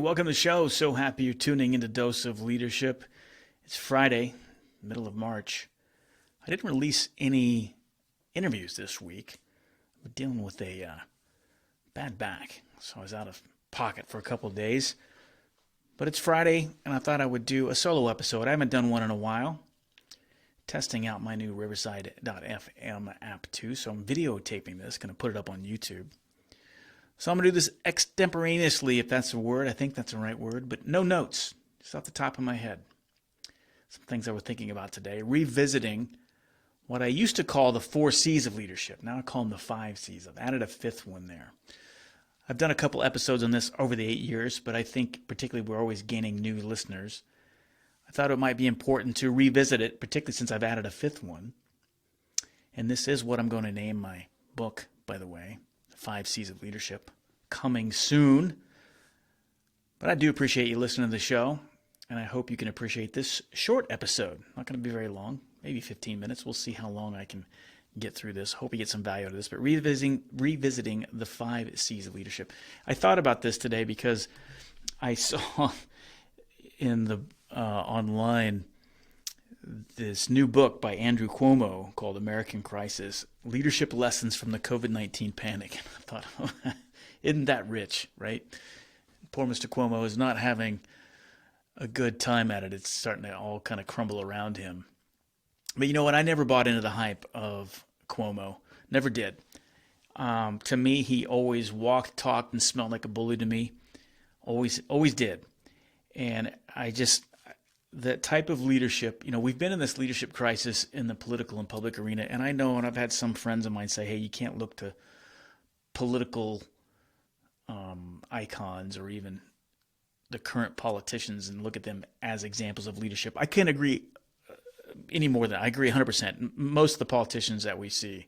welcome to the show. So happy you're tuning into Dose of Leadership. It's Friday, middle of March. I didn't release any interviews this week. We're dealing with a bad back, so I was out of pocket for a couple of days. But it's Friday, and I thought I would do a solo episode. I haven't done one in a while. Testing out my new Riverside.fm app too, so I'm videotaping this, going to put it up on YouTube. So I'm going to do this extemporaneously, if that's a word. I think that's the right word, but no notes, just off the top of my head. Some things I was thinking about today, revisiting what I used to call the 4 C's of leadership. Now I call them the 5 C's. I've added a 5th one there. I've done a couple episodes on this over the 8 years, but I think particularly we're always gaining new listeners. I thought it might be important to revisit it, particularly since I've added a 5th one. And this is what I'm going to name my book, by the way, The 5 C's of Leadership, coming soon. But I do appreciate you listening to the show, and I hope you can appreciate this short episode. Not going to be very long, maybe 15 minutes. We'll see how long I can get through this. Hope you get some value out of this. But revisiting the 5 C's of leadership. I thought about this today because I saw in the online this new book by Andrew Cuomo called American Crisis, Leadership Lessons from the COVID-19 Panic. I thought, isn't that rich, right? Poor Mr. Cuomo is not having a good time at it. It's starting to all kind of crumble around him. But you know what? I never bought into the hype of Cuomo. Never did. To me, he always walked, talked, and smelled like a bully to me. Always did. And that type of leadership, we've been in this leadership crisis in the political and public arena. And I know, and I've had some friends of mine say, hey, you can't look to political icons or even the current politicians and look at them as examples of leadership. I can't agree any more than I agree 100%. Most of the politicians that we see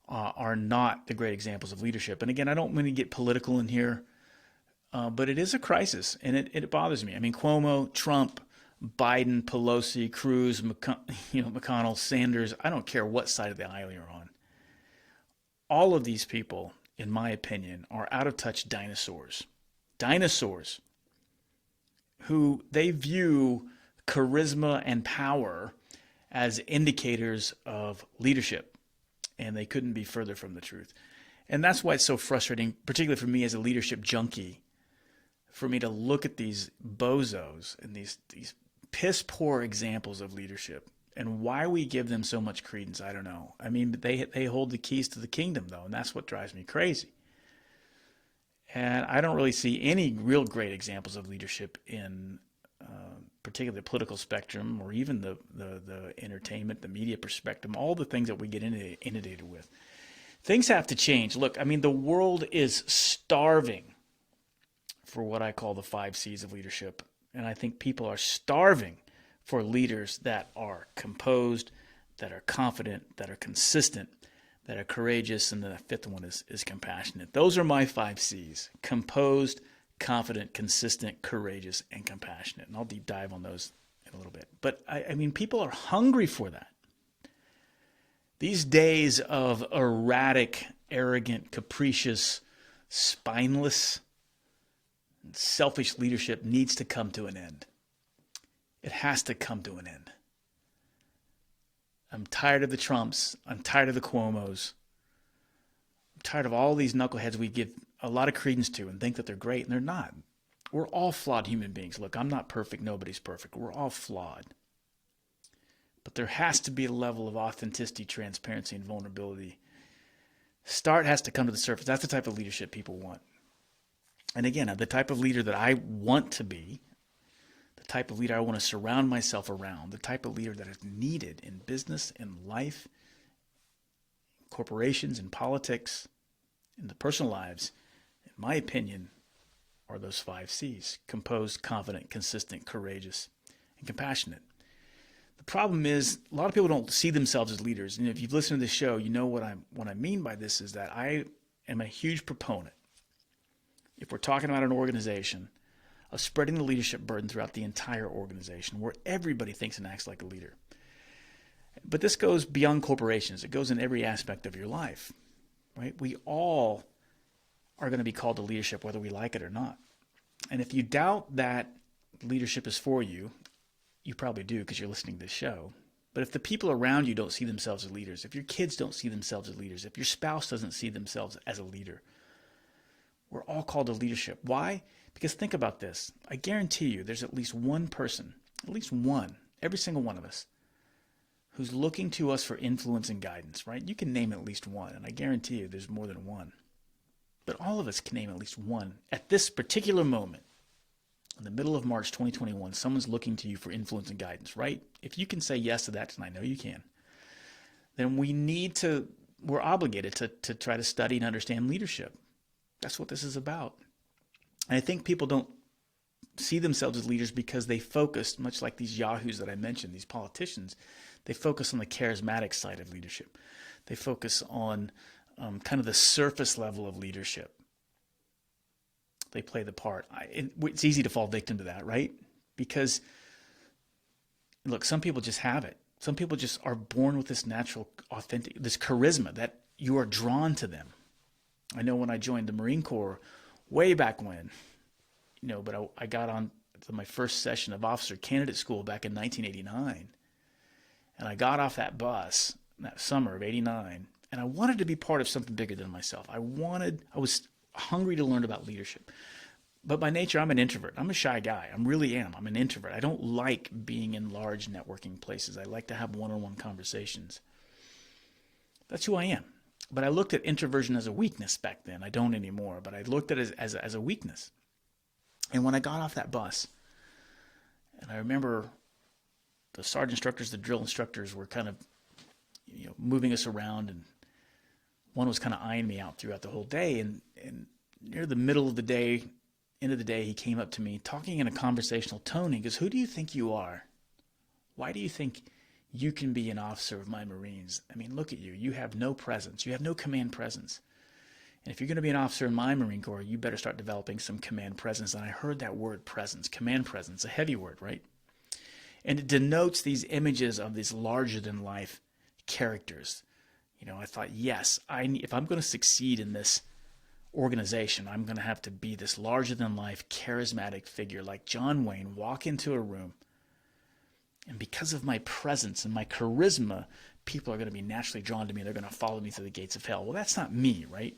are not the great examples of leadership. And again, I don't want to get political in here, but it is a crisis, and it bothers me. I mean, Cuomo, Trump, Biden, Pelosi, Cruz, McConnell, Sanders, I don't care what side of the aisle you're on. All of these people, in my opinion, are out-of-touch dinosaurs. Dinosaurs who they view charisma and power as indicators of leadership, and they couldn't be further from the truth. And that's why it's so frustrating, particularly for me as a leadership junkie, for me to look at these bozos and these piss-poor examples of leadership. And why we give them so much credence, I don't know. I mean, they hold the keys to the kingdom, though, and that's what drives me crazy. And I don't really see any real great examples of leadership in particularly the political spectrum or even the entertainment, the media perspective, all the things that we get inundated with. Things have to change. Look, I mean, the world is starving for what I call the 5 C's of leadership. And I think people are starving for leaders that are composed, that are confident, that are consistent, that are courageous, and the 5th one is compassionate. Those are my 5 C's: composed, confident, consistent, courageous, and compassionate. And I'll deep dive on those in a little bit. But I mean, people are hungry for that. These days of erratic, arrogant, capricious, spineless, selfish leadership needs to come to an end. It has to come to an end. I'm tired of the Trumps. I'm tired of the Cuomos. I'm tired of all these knuckleheads we give a lot of credence to and think that they're great, and they're not. We're all flawed human beings. Look, I'm not perfect. Nobody's perfect. We're all flawed. But there has to be a level of authenticity, transparency, and vulnerability. Start has to come to the surface. That's the type of leadership people want. And again, the type of leader that I want to be, the type of leader I want to surround myself around, the type of leader that is needed in business, in life, corporations, in politics, in the personal lives, in my opinion, are those 5 C's: composed, confident, consistent, courageous, and compassionate. The problem is a lot of people don't see themselves as leaders. And if you've listened to this show, you know what I mean by this is that I am a huge proponent, if we're talking about an organization, of spreading the leadership burden throughout the entire organization where everybody thinks and acts like a leader. But this goes beyond corporations. It goes in every aspect of your life, right? We all are going to be called to leadership whether we like it or not. And if you doubt that leadership is for you, you probably do because you're listening to this show. But if the people around you don't see themselves as leaders, if your kids don't see themselves as leaders, if your spouse doesn't see themselves as a leader, we're all called to leadership. Why? Because think about this. I guarantee you there's at least one person, at least one, every single one of us, who's looking to us for influence and guidance, right? You can name at least one, and I guarantee you there's more than one. But all of us can name at least one. At this particular moment, in the middle of March 2021, someone's looking to you for influence and guidance, right? If you can say yes to that, and I know you can, then we're obligated to try to study and understand leadership. That's what this is about. And I think people don't see themselves as leaders because they focus, much like these yahoos that I mentioned, these politicians, they focus on the charismatic side of leadership. They focus on kind of the surface level of leadership. They play the part. It's easy to fall victim to that, right? Because, look, some people just have it. Some people just are born with this natural, authentic, this charisma that you are drawn to them. I know when I joined the Marine Corps way back when, but I got on to my first session of officer candidate school back in 1989. And I got off that bus that summer of 89, and I wanted to be part of something bigger than myself. I was hungry to learn about leadership. But by nature, I'm an introvert. I'm a shy guy. I really am. I'm an introvert. I don't like being in large networking places. I like to have one-on-one conversations. That's who I am. But I looked at introversion as a weakness back then. I don't anymore, but I looked at it as a weakness. And when I got off that bus, and I remember the sergeant instructors, the drill instructors were kind of moving us around, and one was kind of eyeing me out throughout the whole day. And near the middle of the day, end of the day, he came up to me talking in a conversational tone. He goes, "Who do you think you are? Why do you think you can be an officer of my Marines? I mean, look at you. You have no presence. You have no command presence. And if you're going to be an officer in my Marine Corps, you better start developing some command presence." And I heard that word presence, command presence, a heavy word, right? And it denotes these images of these larger-than-life characters. I thought, yes, if I'm going to succeed in this organization, I'm going to have to be this larger-than-life, charismatic figure like John Wayne, walk into a room, and because of my presence and my charisma, people are going to be naturally drawn to me. They're going to follow me through the gates of hell. Well, that's not me, right?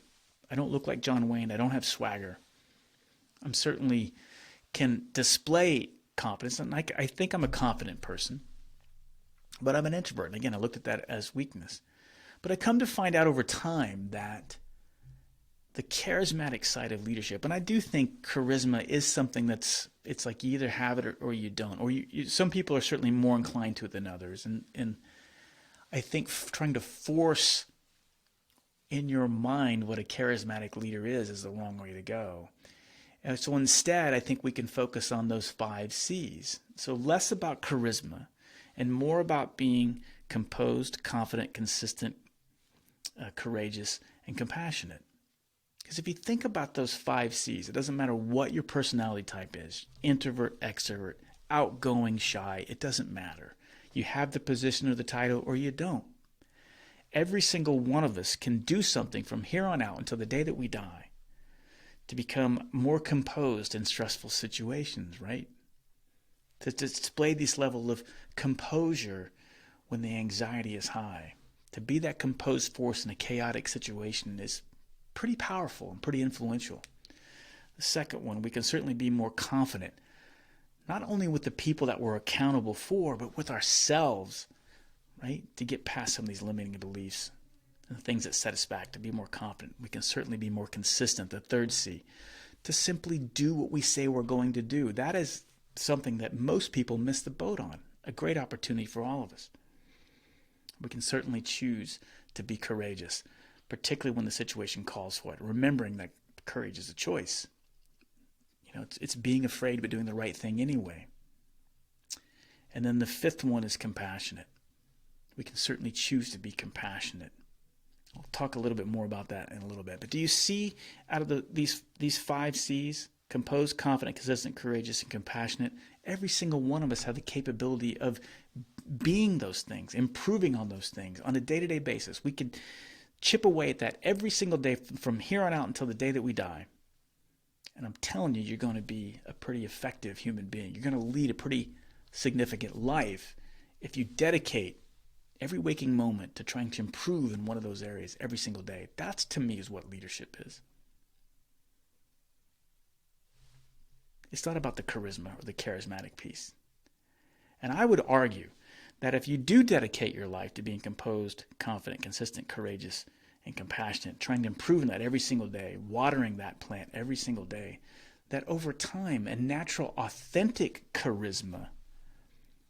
I don't look like John Wayne. I don't have swagger. I'm certainly can display confidence, and I think I'm a confident person, but I'm an introvert. And again, I looked at that as weakness. But I come to find out over time that the charismatic side of leadership, and I do think charisma is something it's like you either have it or you don't. Or some people are certainly more inclined to it than others. And I think trying to force in your mind what a charismatic leader is the wrong way to go. And so instead, I think we can focus on those 5 C's. So less about charisma and more about being composed, confident, consistent, courageous, and compassionate. Because if you think about those 5 C's, it doesn't matter what your personality type is, introvert, extrovert, outgoing, shy, it doesn't matter. You have the position or the title or you don't. Every single one of us can do something from here on out until the day that we die to become more composed in stressful situations, right? To display this level of composure when the anxiety is high. To be that composed force in a chaotic situation is pretty powerful and pretty influential. The second one, we can certainly be more confident, not only with the people that we're accountable for, but with ourselves, right? To get past some of these limiting beliefs and the things that set us back, to be more confident. We can certainly be more consistent. The third C, to simply do what we say we're going to do. That is something that most people miss the boat on. A great opportunity for all of us. We can certainly choose to be courageous, particularly when the situation calls for it, remembering that courage is a choice. It's being afraid but doing the right thing anyway. And then the fifth one is compassionate. We can certainly choose to be compassionate. I'll talk a little bit more about that in a little bit. But do you see out of these 5 C's, composed, confident, consistent, courageous, and compassionate, every single one of us have the capability of being those things, improving on those things on a day-to-day basis. We could chip away at that every single day from here on out until the day that we die. And I'm telling you, you're going to be a pretty effective human being. You're going to lead a pretty significant life if you dedicate every waking moment to trying to improve in one of those areas every single day. That's, to me, is what leadership is. It's not about the charisma or the charismatic piece. And I would argue that if you do dedicate your life to being composed, confident, consistent, courageous, and compassionate, trying to improve in that every single day, watering that plant every single day, that over time, a natural, authentic charisma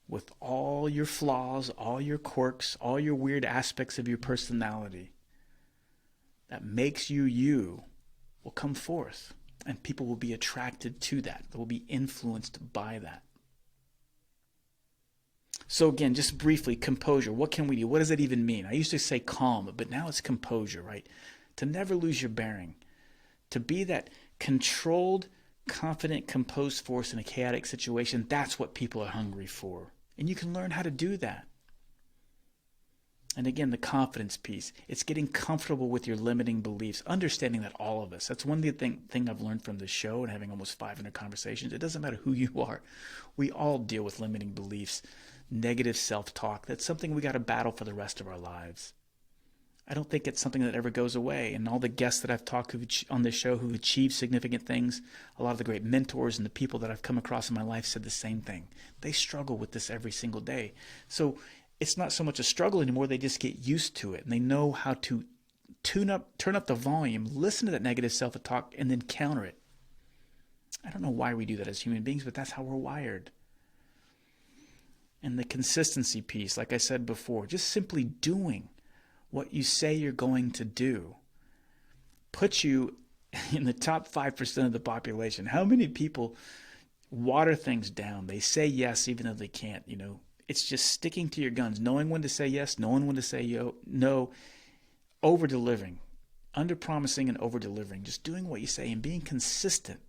with all your flaws, all your quirks, all your weird aspects of your personality that makes you you will come forth, and people will be attracted to that. They will be influenced by that. So again, just briefly, composure. What can we do? What does that even mean? I used to say calm, but now it's composure, right? To never lose your bearing. To be that controlled, confident, composed force in a chaotic situation. That's what people are hungry for. And you can learn how to do that. And again, the confidence piece. It's getting comfortable with your limiting beliefs. Understanding that all of us. That's one thing I've learned from this show and having almost 500 conversations. It doesn't matter who you are. We all deal with limiting beliefs. Negative self-talk. That's something we got to battle for the rest of our lives. I don't think it's something that ever goes away. And all the guests that I've talked to on this show who've achieved significant things, a lot of the great mentors and the people that I've come across in my life said the same thing. They struggle with this every single day. So it's not so much a struggle anymore. They just get used to it. And they know how to turn up the volume, listen to that negative self-talk, and then counter it. I don't know why we do that as human beings, but that's how we're wired. And the consistency piece, like I said before, just simply doing what you say you're going to do puts you in the top 5% of the population. How many people water things down? They say yes even though they can't, It's just sticking to your guns, knowing when to say yes, knowing when to say no, over-delivering, under-promising and over-delivering, just doing what you say and being consistent.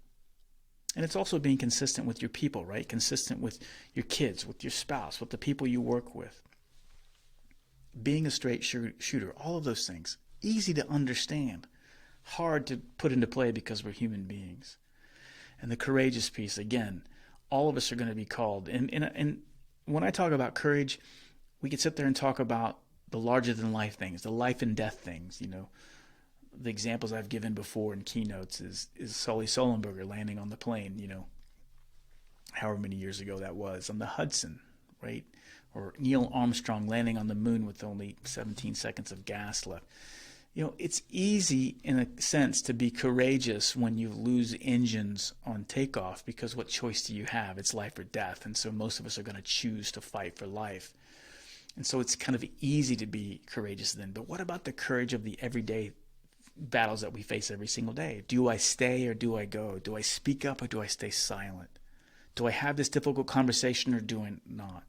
And it's also being consistent with your people, right? Consistent with your kids, with your spouse, with the people you work with. Being a straight shooter, all of those things. Easy to understand. Hard to put into play because we're human beings. And the courageous piece, again, all of us are going to be called. And when I talk about courage, we could sit there and talk about the larger-than-life things, the life and death things, The examples I've given before in keynotes is Sully Sullenberger landing on the plane, however many years ago that was, on the Hudson, right? Or Neil Armstrong landing on the moon with only 17 seconds of gas left. It's easy in a sense to be courageous when you lose engines on takeoff because what choice do you have? It's life or death. And so most of us are going to choose to fight for life. And so it's kind of easy to be courageous then. But what about the courage of the everyday battles that we face every single day? Do I stay or do I go? Do I speak up or do I stay silent? Do I have this difficult conversation or do I not?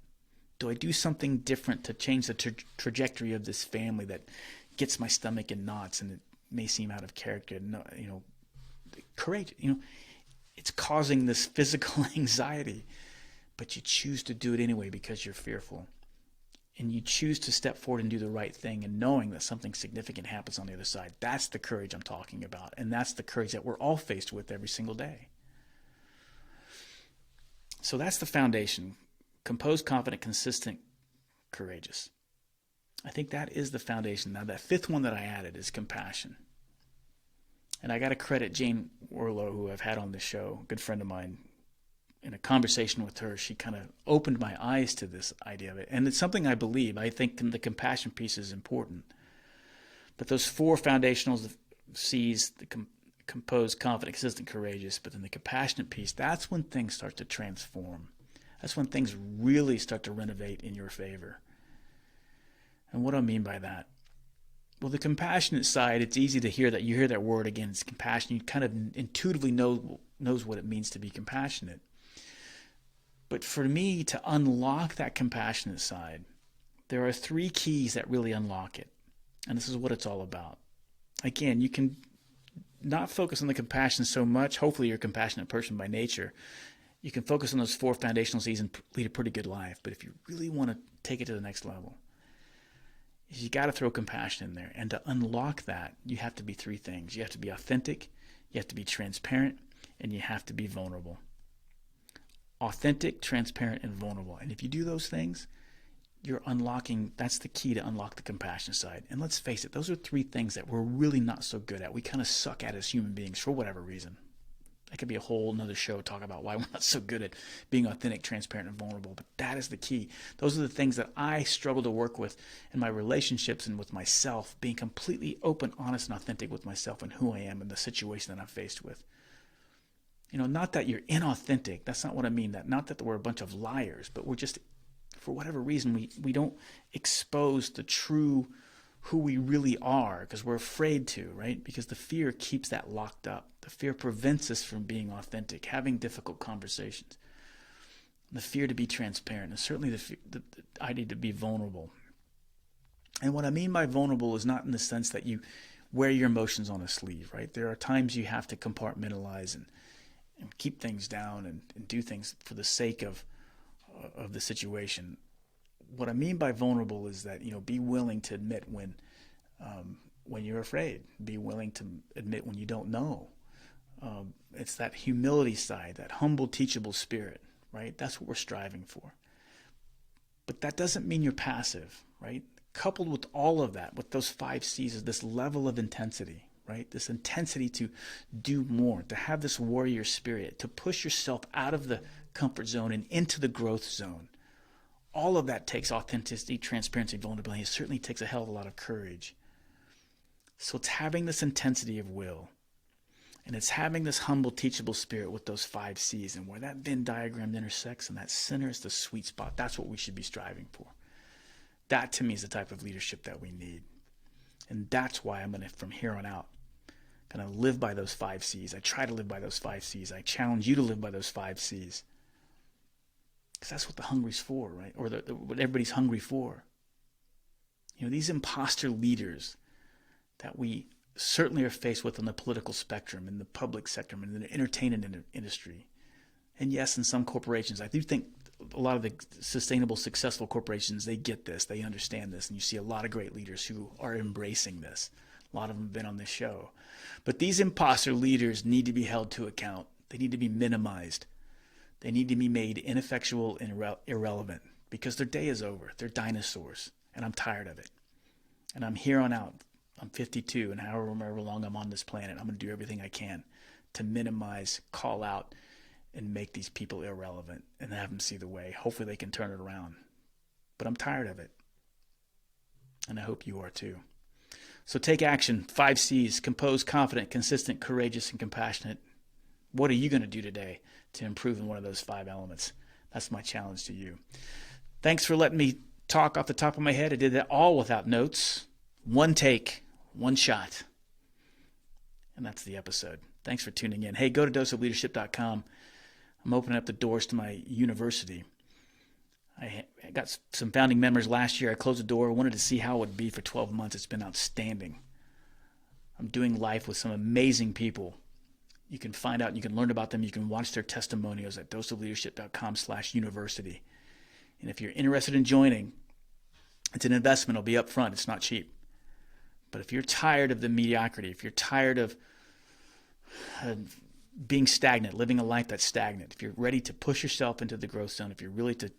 Do I do something different to change the trajectory of this family that gets my stomach in knots and it may seem out of character? No, courage, it's causing this physical anxiety, but you choose to do it anyway because you're fearful. And you choose to step forward and do the right thing and knowing that something significant happens on the other side. That's the courage I'm talking about. And that's the courage that we're all faced with every single day. So that's the foundation. Composed, confident, consistent, courageous. I think that is the foundation. Now, that fifth one that I added is compassion. And I got to credit Jane Orlow, who I've had on this show, a good friend of mine. In a conversation with her, she kind of opened my eyes to this idea of it. And it's something I believe. I think the compassion piece is important. But those four foundational C's, the composed, confident, consistent, courageous, but then the compassionate piece, that's when things start to transform. That's when things really start to renovate in your favor. And what do I mean by that? Well, the compassionate side, it's easy to hear that. You hear that word again, it's compassion. You kind of intuitively knows what it means to be compassionate. But for me to unlock that compassionate side, there are 3 keys that really unlock it. And this is what it's all about. Again, you can not focus on the compassion so much. Hopefully you're a compassionate person by nature. You can focus on those 4 foundational C's and lead a pretty good life. But if you really want to take it to the next level, you got to throw compassion in there. And to unlock that, you have to be 3 things. You have to be authentic, you have to be transparent, and you have to be vulnerable. Authentic, transparent, and vulnerable. And if you do those things, you're unlocking, that's the key to unlock the compassion side. And let's face it, those are three things that we're really not so good at. We kind of suck at as human beings for whatever reason. That could be a whole nother show talk about why we're not so good at being authentic, transparent, and vulnerable. But that is the key. Those are the things that I struggle to work with in my relationships and with myself, being completely open, honest, and authentic with myself and who I am and the situation that I'm faced with. Not that you're inauthentic. That's not what I mean. Not that we're a bunch of liars, but we're just, for whatever reason, we don't expose the true who we really are because we're afraid to, right? Because the fear keeps that locked up. The fear prevents us from being authentic, having difficult conversations. The fear to be transparent, and certainly the idea to be vulnerable. And what I mean by vulnerable is not in the sense that you wear your emotions on a sleeve, right? There are times you have to compartmentalize and keep things down and do things for the sake of the situation. What I mean by vulnerable is that, be willing to admit when you're afraid. Be willing to admit when you don't know. It's that humility side, that humble, teachable spirit, right? That's what we're striving for. But that doesn't mean you're passive, right? Coupled with all of that, with those 5 C's, is this level of intensity, right? This intensity to do more, to have this warrior spirit, to push yourself out of the comfort zone and into the growth zone. All of that takes authenticity, transparency, vulnerability. It certainly takes a hell of a lot of courage. So it's having this intensity of will, and it's having this humble, teachable spirit with those 5 C's, and where that Venn diagram intersects, and that center is the sweet spot. That's what we should be striving for. That, to me, is the type of leadership that we need. And that's why I'm going to, from here on out, going to live by those 5 C's. I try to live by those 5 C's. I challenge you to live by those 5 C's. Because that's what the hungry's for, right? Or what everybody's hungry for. These imposter leaders that we certainly are faced with on the political spectrum, in the public sector, in the entertainment industry. And yes, in some corporations, I do think a lot of the sustainable, successful corporations, they get this, they understand this, and you see a lot of great leaders who are embracing this. A lot of them have been on this show. But these imposter leaders need to be held to account. They need to be minimized. They need to be made ineffectual and irrelevant because their day is over. They're dinosaurs, and I'm tired of it. And I'm here on out. I'm 52, and however long I'm on this planet, I'm going to do everything I can to minimize, call out, and make these people irrelevant and have them see the way. Hopefully they can turn it around. But I'm tired of it. And I hope you are too. So take action. 5 C's: composed, confident, consistent, courageous, and compassionate. What are you going to do today to improve in one of those 5 elements? That's my challenge to you. Thanks for letting me talk off the top of my head. I did that all without notes. One take, one shot. And that's the episode. Thanks for tuning in. Hey, go to doseofleadership.com. I'm opening up the doors to my university. I got some founding members last year. I closed the door. I wanted to see how it would be for 12 months. It's been outstanding. I'm doing life with some amazing people. You can find out and you can learn about them. You can watch their testimonials at doseofleadership.com/university. And if you're interested in joining, it's an investment. It'll be up front. It's not cheap. But if you're tired of the mediocrity, if you're tired of being stagnant, living a life that's stagnant, if you're ready to push yourself into the growth zone, if you're really to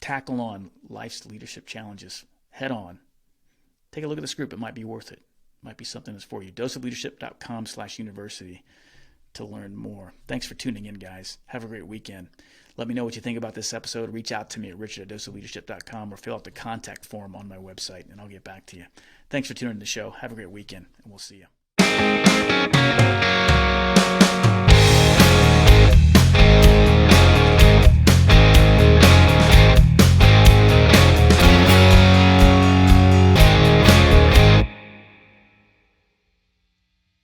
tackle on life's leadership challenges head on, take a look at this group. It might be worth it. It might be something that's for you. doseofleadership.com/university to learn more. Thanks for tuning in, guys. Have a great weekend. Let me know what you think about this episode. Reach out to me at richard@doseofleadership.com or fill out the contact form on my website, and I'll get back to you. Thanks for tuning in to the show. Have a great weekend, and we'll see you.